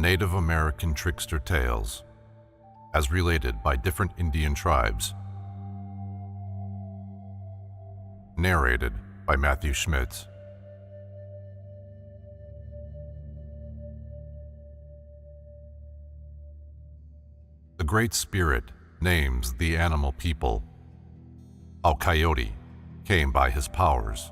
Native American Trickster Tales, as related by different Indian tribes. Narrated by Matthew Schmitz. The Great Spirit names the animal people. How Coyote came by his powers.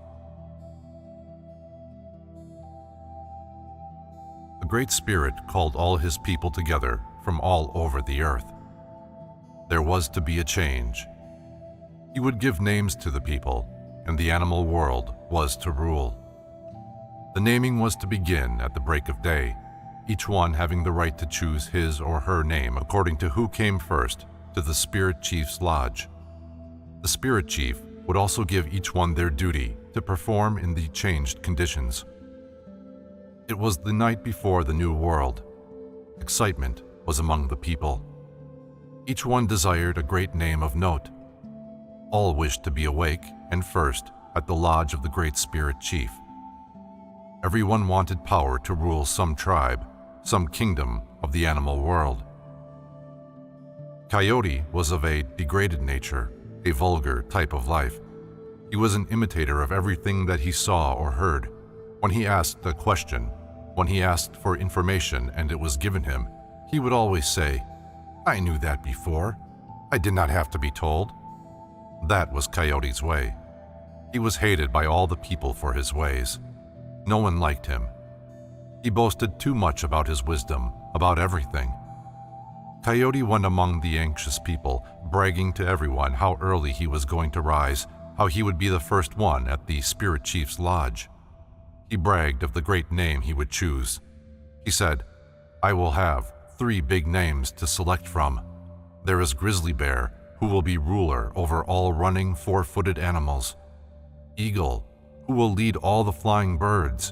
The Great Spirit called all his people together from all over the earth. There was to be a change. He would give names to the people, and the animal world was to rule. The naming was to begin at the break of day, each one having the right to choose his or her name according to who came first to the Spirit Chief's lodge. The Spirit Chief would also give each one their duty to perform in the changed conditions. It was the night before the new world. Excitement was among the people. Each one desired a great name of note. All wished to be awake and first at the lodge of the Great Spirit Chief. Everyone wanted power to rule some tribe, some kingdom of the animal world. Coyote was of a degraded nature, a vulgar type of life. He was an imitator of everything that he saw or heard. When he asked a question, when he asked for information and it was given him, he would always say, "I knew that before. I did not have to be told." That was Coyote's way. He was hated by all the people for his ways. No one liked him. He boasted too much about his wisdom, about everything. Coyote went among the anxious people, bragging to everyone how early he was going to rise, how he would be the first one at the Spirit Chief's lodge. He bragged of the great name he would choose. He said, "I will have 3 big names to select from. There is Grizzly Bear, who will be ruler over all running 4-footed animals. Eagle, who will lead all the flying birds.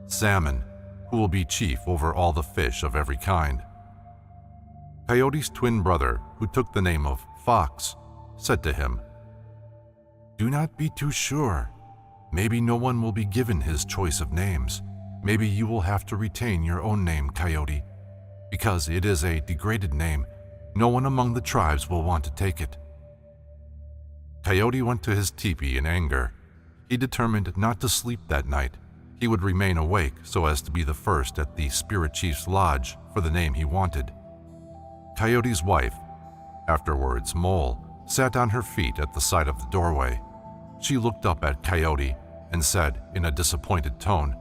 Salmon, who will be chief over all the fish of every kind." Coyote's twin brother, who took the name of Fox, said to him, "Do not be too sure. Maybe no one will be given his choice of names. Maybe you will have to retain your own name, Coyote. Because it is a degraded name, no one among the tribes will want to take it." Coyote went to his teepee in anger. He determined not to sleep that night. He would remain awake so as to be the first at the Spirit Chief's lodge for the name he wanted. Coyote's wife, afterwards Mole, sat on her feet at the side of the doorway. She looked up at Coyote and said in a disappointed tone,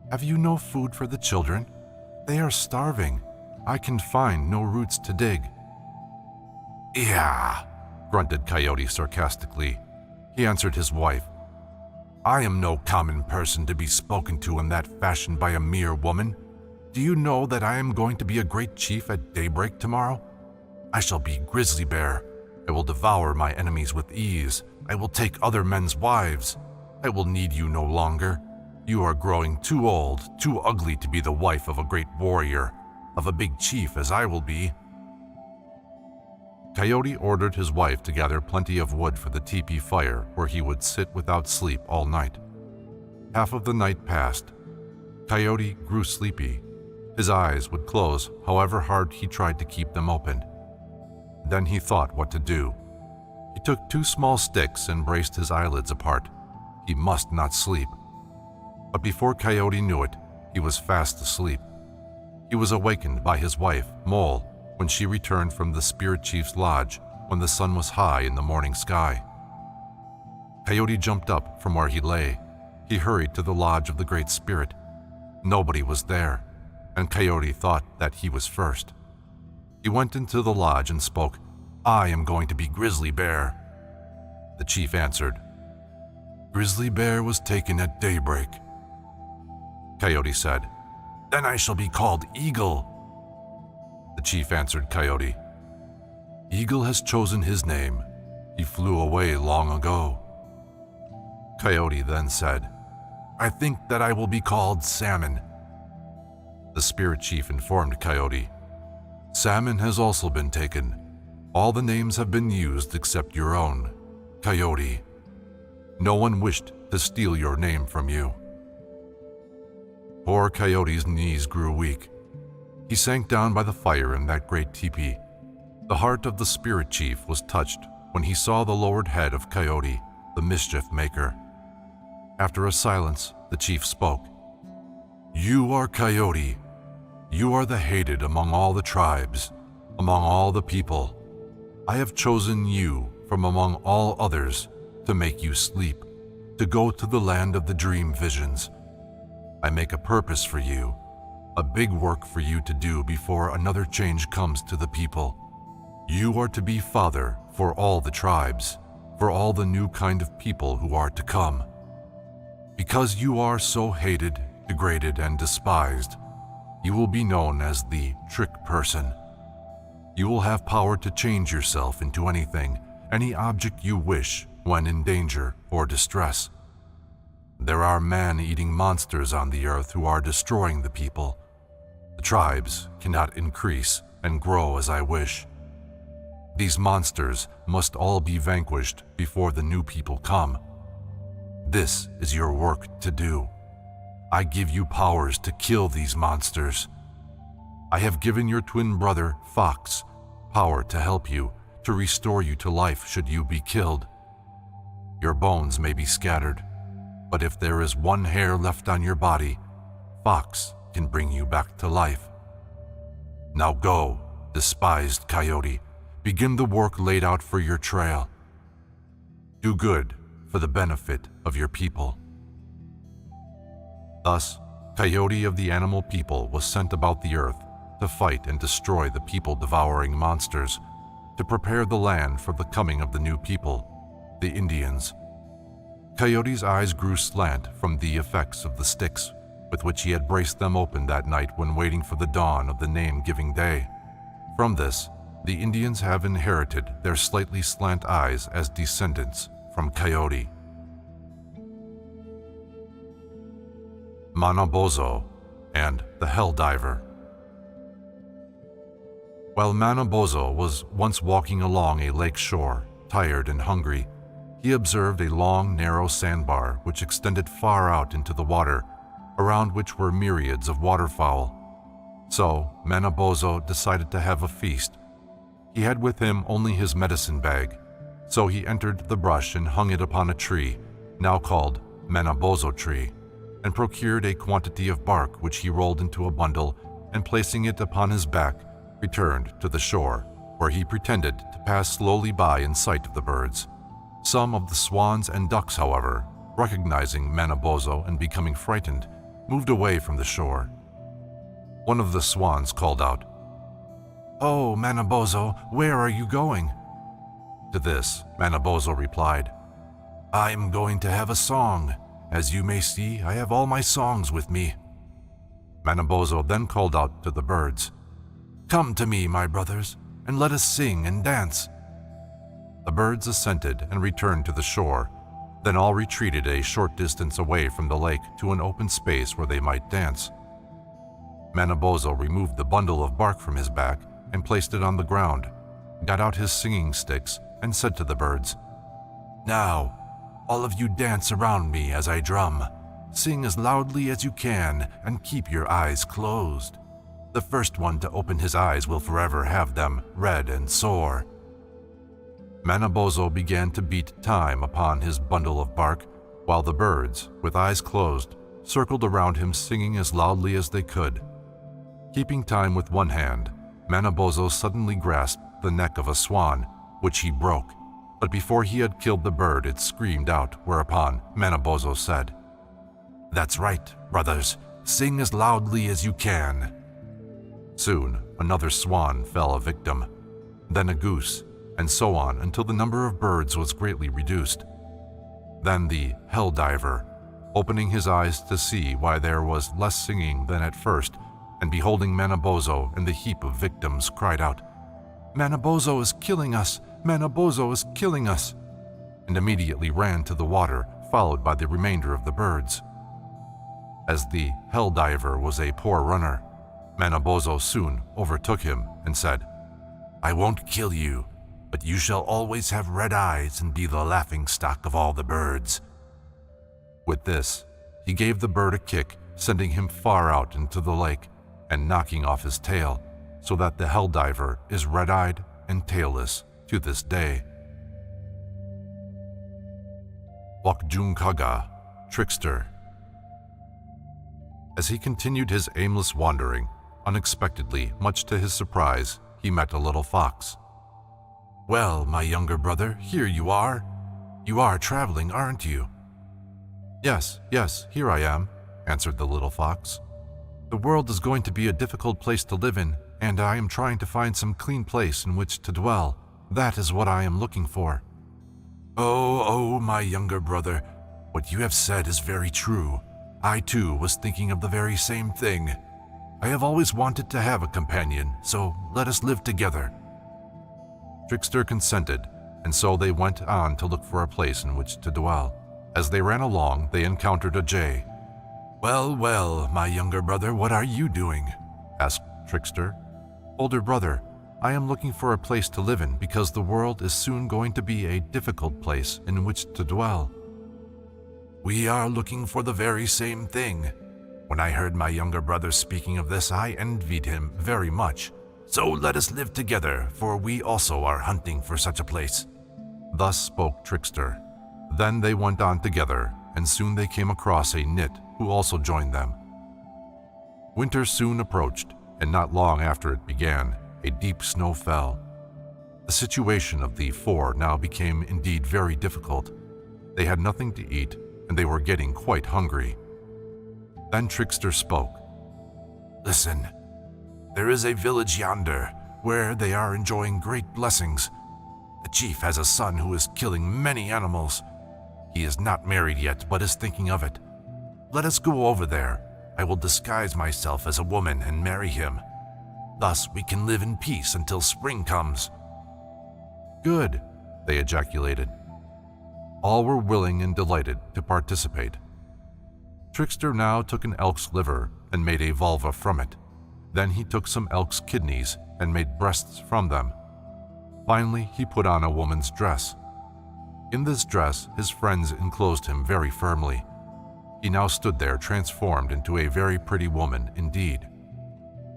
"Have you no food for the children? They are starving. I can find no roots to dig." "Yeah," grunted Coyote sarcastically. He answered his wife, "I am no common person to be spoken to in that fashion by a mere woman. Do you know that I am going to be a great chief at daybreak tomorrow? I shall be Grizzly Bear. I will devour my enemies with ease. I will take other men's wives. I will need you no longer. You are growing too old, too ugly to be the wife of a great warrior, of a big chief as I will be." Coyote ordered his wife to gather plenty of wood for the teepee fire where he would sit without sleep all night. Half of the night passed. Coyote grew sleepy. His eyes would close however hard he tried to keep them open. Then he thought what to do. He took 2 small sticks and braced his eyelids apart. He must not sleep. But before Coyote knew it, he was fast asleep. He was awakened by his wife, Mole, when she returned from the Spirit Chief's lodge when the sun was high in the morning sky. Coyote jumped up from where he lay. He hurried to the lodge of the Great Spirit. Nobody was there, and Coyote thought that he was first. He went into the lodge and spoke, "I am going to be Grizzly Bear." The chief answered, "Grizzly Bear was taken at daybreak." Coyote said, "Then I shall be called Eagle." The chief answered Coyote, "Eagle has chosen his name. He flew away long ago." Coyote then said, "I think that I will be called Salmon." The Spirit Chief informed Coyote, "Salmon has also been taken. All the names have been used except your own, Coyote. No one wished to steal your name from you." Poor Coyote's knees grew weak. He sank down by the fire in that great teepee. The heart of the spirit chief was touched when he saw the lowered head of Coyote, the mischief maker. After a silence, the chief spoke. "You are Coyote. You are the hated among all the tribes, among all the people. I have chosen you from among all others to make you sleep, to go to the land of the dream visions. I make a purpose for you, a big work for you to do before another change comes to the people. You are to be father for all the tribes, for all the new kind of people who are to come. Because you are so hated, degraded, and despised, you will be known as the trick person. You will have power to change yourself into anything, any object you wish when in danger or distress. There are man-eating monsters on the earth who are destroying the people. The tribes cannot increase and grow as I wish. These monsters must all be vanquished before the new people come. This is your work to do. I give you powers to kill these monsters. I have given your twin brother, Fox, power to help you, to restore you to life should you be killed. Your bones may be scattered, but if there is one hair left on your body, Fox can bring you back to life. Now go, despised Coyote, begin the work laid out for your trail. Do good for the benefit of your people." Thus, Coyote of the animal people was sent about the earth to fight and destroy the people-devouring monsters, to prepare the land for the coming of the new people, the Indians. Coyote's eyes grew slant from the effects of the sticks with which he had braced them open that night when waiting for the dawn of the name-giving day. From this, the Indians have inherited their slightly slant eyes as descendants from Coyote. Manobozo and the Helldiver. While Manobozo was once walking along a lake shore, tired and hungry, he observed a long, narrow sandbar which extended far out into the water, around which were myriads of waterfowl. So Manobozo decided to have a feast. He had with him only his medicine bag, so he entered the brush and hung it upon a tree, now called Manobozo tree, and procured a quantity of bark which he rolled into a bundle and placing it upon his back, returned to the shore, where he pretended to pass slowly by in sight of the birds. Some of the swans and ducks, however, recognizing Manobozo and becoming frightened, moved away from the shore. One of the swans called out, "Oh, Manobozo, where are you going?" To this, Manobozo replied, "I'm going to have a song. As you may see, I have all my songs with me." Manobozo then called out to the birds, "Come to me, my brothers, and let us sing and dance." The birds assented and returned to the shore. Then all retreated a short distance away from the lake to an open space where they might dance. Manobozo removed the bundle of bark from his back and placed it on the ground, got out his singing sticks, and said to the birds, "Now, all of you dance around me as I drum. Sing as loudly as you can and keep your eyes closed. The first one to open his eyes will forever have them red and sore." Manobozo began to beat time upon his bundle of bark, while the birds, with eyes closed, circled around him singing as loudly as they could. Keeping time with one hand, Manobozo suddenly grasped the neck of a swan, which he broke, but before he had killed the bird it screamed out, whereupon Manobozo said, "That's right, brothers, sing as loudly as you can." Soon another swan fell a victim, then a goose, and so on until the number of birds was greatly reduced. Then the Helldiver, opening his eyes to see why there was less singing than at first, and beholding Manobozo and the heap of victims, cried out, "Manobozo is killing us! Manobozo is killing us!" and immediately ran to the water, followed by the remainder of the birds. As the Helldiver was a poor runner, Manobozo soon overtook him and said, "I won't kill you, but you shall always have red eyes and be the laughingstock of all the birds." With this, he gave the bird a kick, sending him far out into the lake, and knocking off his tail, so that the helldiver is red-eyed and tailless to this day. Wakjunkaga, Trickster. As he continued his aimless wandering, unexpectedly, much to his surprise, he met a little fox. "Well, my younger brother, here you are. You are traveling, aren't you?" Yes, here I am," answered the little fox. "The world is going to be a difficult place to live in, and I am trying to find some clean place in which to dwell. That is what I am looking for." Oh, my younger brother, what you have said is very true. I too was thinking of the very same thing. I have always wanted to have a companion, so let us live together." Trickster consented, and so they went on to look for a place in which to dwell. As they ran along, they encountered a jay. Well, my younger brother, what are you doing?" asked Trickster. "Older brother, I am looking for a place to live in because the world is soon going to be a difficult place in which to dwell." "We are looking for the very same thing. When I heard my younger brother speaking of this, I envied him very much. So let us live together, for we also are hunting for such a place." Thus spoke Trickster. Then they went on together, and soon they came across a nit who also joined them. Winter soon approached, and not long after it began, a deep snow fell. The situation of the four now became indeed very difficult. They had nothing to eat, and they were getting quite hungry. Then Trickster spoke. "Listen, there is a village yonder where they are enjoying great blessings. The chief has a son who is killing many animals. He is not married yet, but is thinking of it. Let us go over there. I will disguise myself as a woman and marry him. Thus we can live in peace until spring comes." "Good," they ejaculated. All were willing and delighted to participate. Trickster now took an elk's liver and made a vulva from it. Then he took some elk's kidneys and made breasts from them. Finally, he put on a woman's dress. In this dress, his friends enclosed him very firmly. He now stood there transformed into a very pretty woman indeed.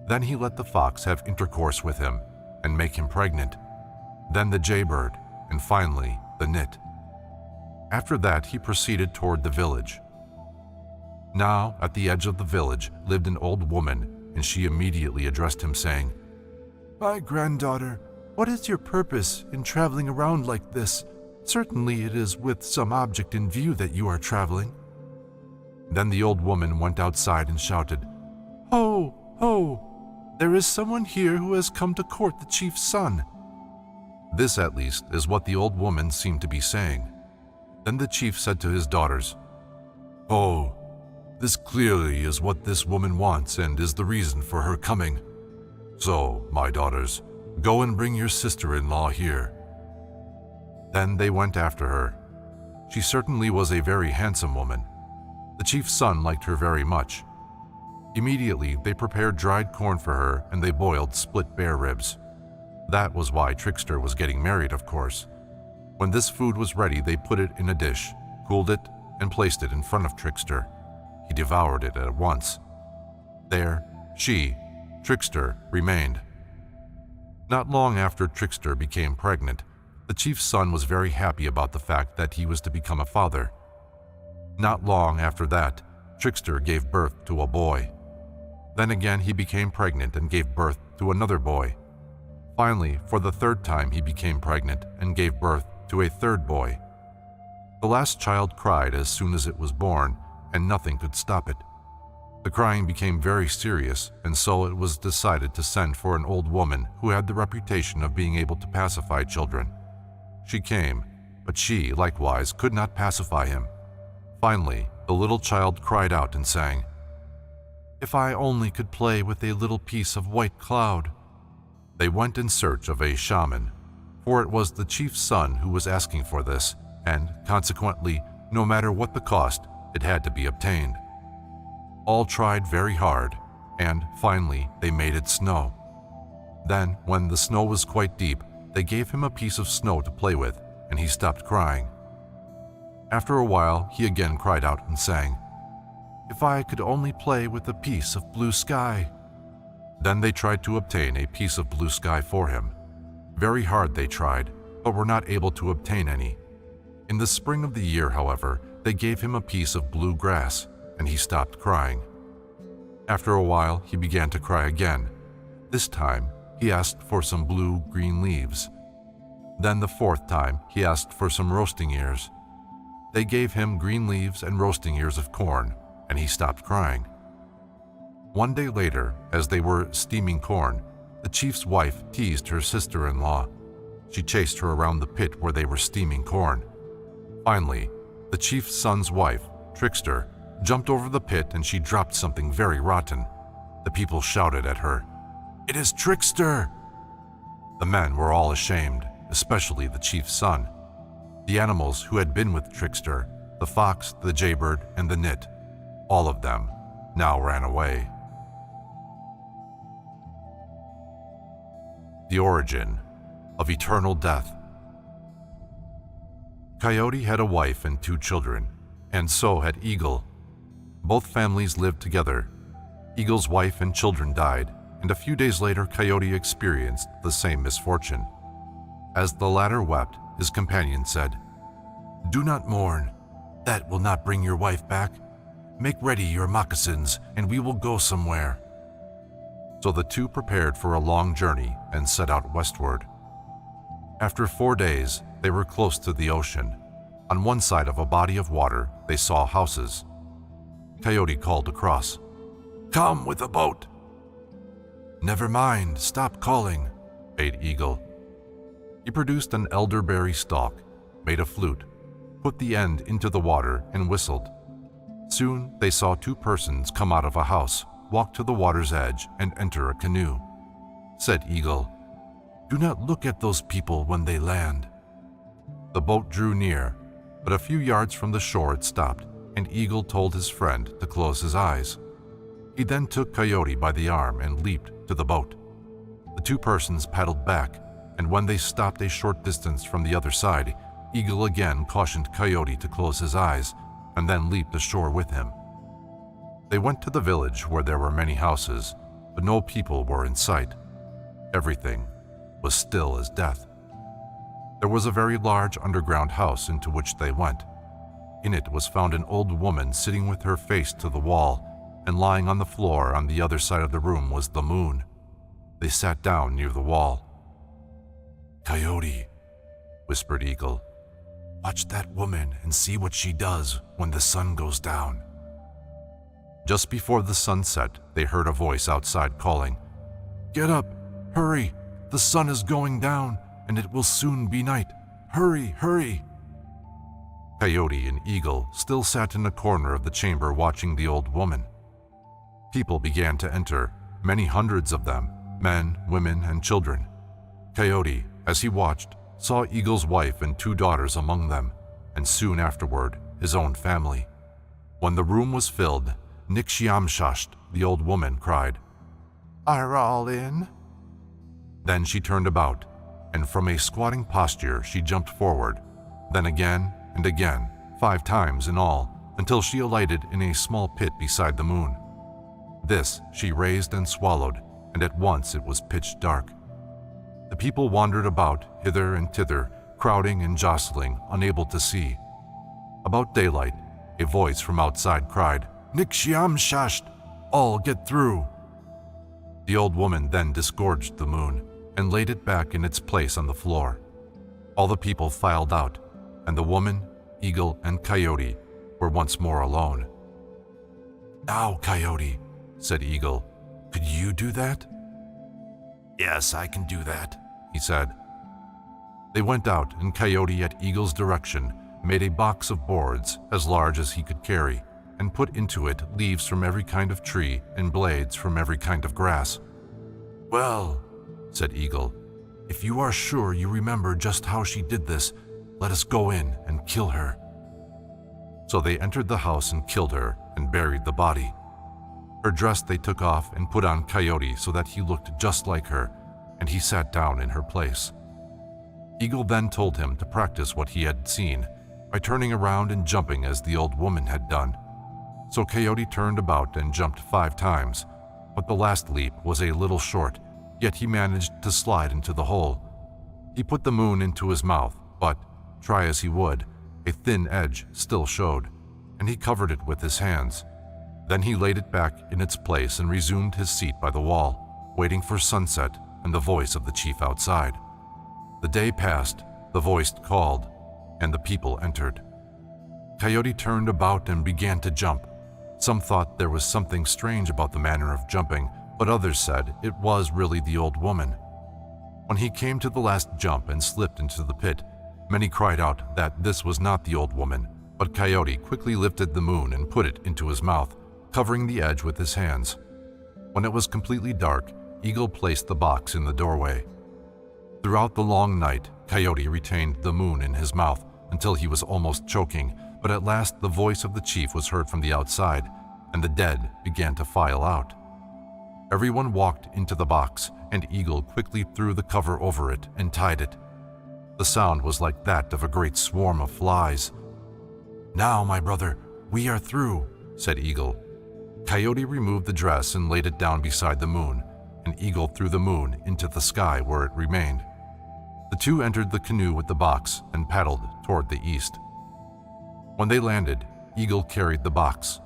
Then he let the fox have intercourse with him and make him pregnant, then the jaybird, and finally the nit. After that, he proceeded toward the village. Now, at the edge of the village lived an old woman, and she immediately addressed him, saying, "My granddaughter, what is your purpose in traveling around like this? Certainly it is with some object in view that you are traveling." Then the old woman went outside and shouted, "Ho, ho! There is someone here who has come to court the chief's son." This, at least, is what the old woman seemed to be saying. Then the chief said to his daughters, "Oh, this clearly is what this woman wants and is the reason for her coming. So, my daughters, go and bring your sister-in-law here." Then they went after her. She certainly was a very handsome woman. The chief's son liked her very much. Immediately, they prepared dried corn for her and they boiled split bear ribs. That was why Trickster was getting married, of course. When this food was ready, they put it in a dish, cooled it, and placed it in front of Trickster. He devoured it at once. There, she, Trickster, remained. Not long after Trickster became pregnant, the chief's son was very happy about the fact that he was to become a father. Not long after that, Trickster gave birth to a boy. Then again he became pregnant and gave birth to another boy. Finally, for the third time he became pregnant and gave birth to a third boy. The last child cried as soon as it was born, and nothing could stop it. The crying became very serious, and so it was decided to send for an old woman who had the reputation of being able to pacify children. She came, but she, likewise, could not pacify him. Finally, the little child cried out and sang, "If I only could play with a little piece of white cloud." They went in search of a shaman, for it was the chief's son who was asking for this, and consequently, no matter what the cost, it had to be obtained. All tried very hard, and finally they made it snow. Then, when the snow was quite deep, they gave him a piece of snow to play with, and he stopped crying. After a while, he again cried out and sang, "If I could only play with a piece of blue sky." Then they tried to obtain a piece of blue sky for him. Very hard they tried, but were not able to obtain any. In the spring of the year, however, they gave him a piece of blue grass, and he stopped crying. After a while, he began to cry again. This time, he asked for some blue-green leaves. Then the fourth time, he asked for some roasting ears. They gave him green leaves and roasting ears of corn, and he stopped crying. One day later, as they were steaming corn, the chief's wife teased her sister-in-law. She chased her around the pit where they were steaming corn. Finally, the chief's son's wife, Trickster, jumped over the pit and she dropped something very rotten. The people shouted at her, "It is Trickster!" The men were all ashamed, especially the chief's son. The animals who had been with Trickster, the fox, the jaybird, and the nit, all of them now ran away. The origin of eternal death. Coyote had a wife and 2 children, and so had Eagle. Both families lived together. Eagle's wife and children died, and a few days later Coyote experienced the same misfortune. As the latter wept, his companion said, "Do not mourn. That will not bring your wife back. Make ready your moccasins, and we will go somewhere." So the two prepared for a long journey and set out westward. After 4 days, they were close to the ocean. On one side of a body of water, they saw houses. Coyote called across, "Come with a boat." "Never mind, stop calling," bade Eagle. He produced an elderberry stalk, made a flute, put the end into the water, and whistled. Soon they saw 2 persons come out of a house, walk to the water's edge, and enter a canoe. Said Eagle, "Do not look at those people when they land." The boat drew near, but a few yards from the shore it stopped, and Eagle told his friend to close his eyes. He then took Coyote by the arm and leaped to the boat. The 2 persons paddled back, and when they stopped a short distance from the other side, Eagle again cautioned Coyote to close his eyes, and then leaped ashore with him. They went to the village where there were many houses, but no people were in sight. Everything was still as death. There was a very large underground house into which they went. In it was found an old woman sitting with her face to the wall, and lying on the floor on the other side of the room was the moon. They sat down near the wall. "Coyote," whispered Eagle, "watch that woman and see what she does when the sun goes down." Just before the sun set, they heard a voice outside calling, "Get up! Hurry! The sun is going down, and it will soon be night. Hurry, hurry!" Coyote and Eagle still sat in a corner of the chamber watching the old woman. People began to enter, many hundreds of them, men, women, and children. Coyote, as he watched, saw Eagle's wife and 2 daughters among them, and soon afterward, his own family. When the room was filled, Nikshiamshasht, the old woman, cried, "Are all in?" Then she turned about, and from a squatting posture she jumped forward, then again and again, 5 times in all, until she alighted in a small pit beside the moon. This she raised and swallowed, and at once it was pitch dark. The people wandered about hither and thither, crowding and jostling, unable to see. About daylight, a voice from outside cried, "Nikshiamshasht! All get through!" The old woman then disgorged the moon and laid it back in its place on the floor. All the people filed out, and the woman, Eagle, and Coyote were once more alone. "Now, Coyote," said Eagle, "could you do that?" "Yes, I can do that," he said. They went out, and Coyote, at Eagle's direction, made a box of boards as large as he could carry, and put into it leaves from every kind of tree and blades from every kind of grass. "Well," said Eagle, "if you are sure you remember just how she did this, let us go in and kill her." So they entered the house and killed her and buried the body. Her dress they took off and put on Coyote so that he looked just like her, and he sat down in her place. Eagle then told him to practice what he had seen by turning around and jumping as the old woman had done. So Coyote turned about and jumped 5 times, but the last leap was a little short, yet he managed to slide into the hole. He put the moon into his mouth, but, try as he would, a thin edge still showed, and he covered it with his hands. Then he laid it back in its place and resumed his seat by the wall, waiting for sunset and the voice of the chief outside. The day passed, the voice called, and the people entered. Coyote turned about and began to jump. Some thought there was something strange about the manner of jumping, but others said it was really the old woman. When he came to the last jump and slipped into the pit, many cried out that this was not the old woman, but Coyote quickly lifted the moon and put it into his mouth, covering the edge with his hands. When it was completely dark, Eagle placed the box in the doorway. Throughout the long night, Coyote retained the moon in his mouth until he was almost choking, but at last the voice of the chief was heard from the outside, and the dead began to file out. Everyone walked into the box, and Eagle quickly threw the cover over it and tied it. The sound was like that of a great swarm of flies. "Now, my brother, we are through," said Eagle. Coyote removed the dress and laid it down beside the moon, and Eagle threw the moon into the sky where it remained. The two entered the canoe with the box and paddled toward the east. When they landed, Eagle carried the box.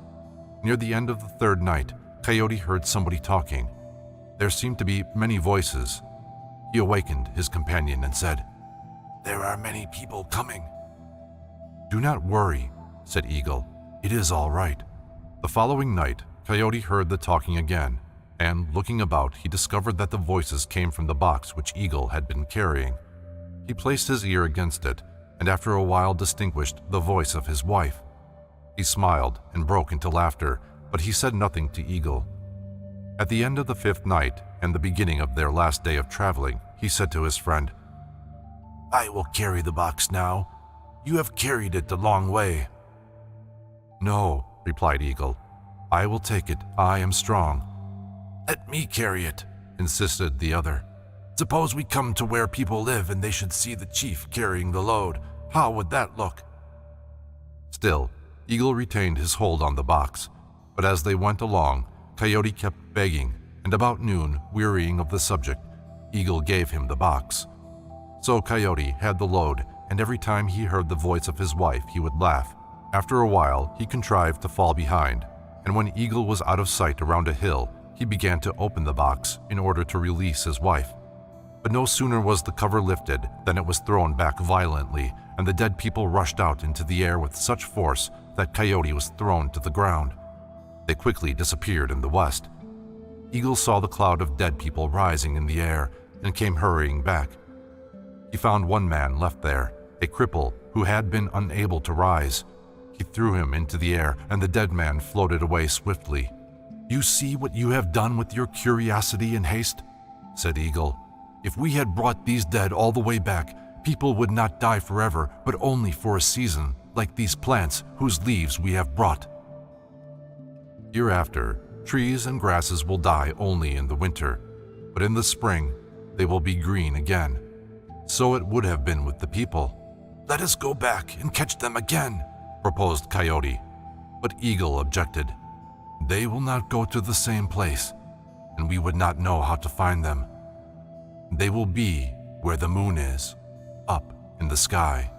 Near the end of the third night, Coyote heard somebody talking. There seemed to be many voices. He awakened his companion and said, "There are many people coming." "Do not worry," said Eagle. "It is all right." The following night, Coyote heard the talking again, and looking about, he discovered that the voices came from the box which Eagle had been carrying. He placed his ear against it, and after a while distinguished the voice of his wife. He smiled and broke into laughter, but he said nothing to Eagle. At the end of the fifth night and the beginning of their last day of traveling, he said to his friend, "I will carry the box now. You have carried it a long way." "No," replied Eagle. "I will take it. I am strong." "Let me carry it," insisted the other. "Suppose we come to where people live and they should see the chief carrying the load. How would that look?" Still, Eagle retained his hold on the box, but as they went along, Coyote kept begging, and about noon, wearying of the subject, Eagle gave him the box. So Coyote had the load, and every time he heard the voice of his wife, he would laugh. After a while, he contrived to fall behind, and when Eagle was out of sight around a hill, he began to open the box in order to release his wife. But no sooner was the cover lifted than it was thrown back violently, and the dead people rushed out into the air with such force that Coyote was thrown to the ground. They quickly disappeared in the west. Eagle saw the cloud of dead people rising in the air and came hurrying back. He found one man left there, a cripple who had been unable to rise. He threw him into the air, and the dead man floated away swiftly. "You see what you have done with your curiosity and haste?" said Eagle. "If we had brought these dead all the way back, people would not die forever, but only for a season, like these plants whose leaves we have brought." Hereafter, trees and grasses will die only in the winter, but in the spring they will be green again. So it would have been with the people. "Let us go back and catch them again," proposed Coyote. But Eagle objected. "They will not go to the same place, and we would not know how to find them. They will be where the moon is, up in the sky."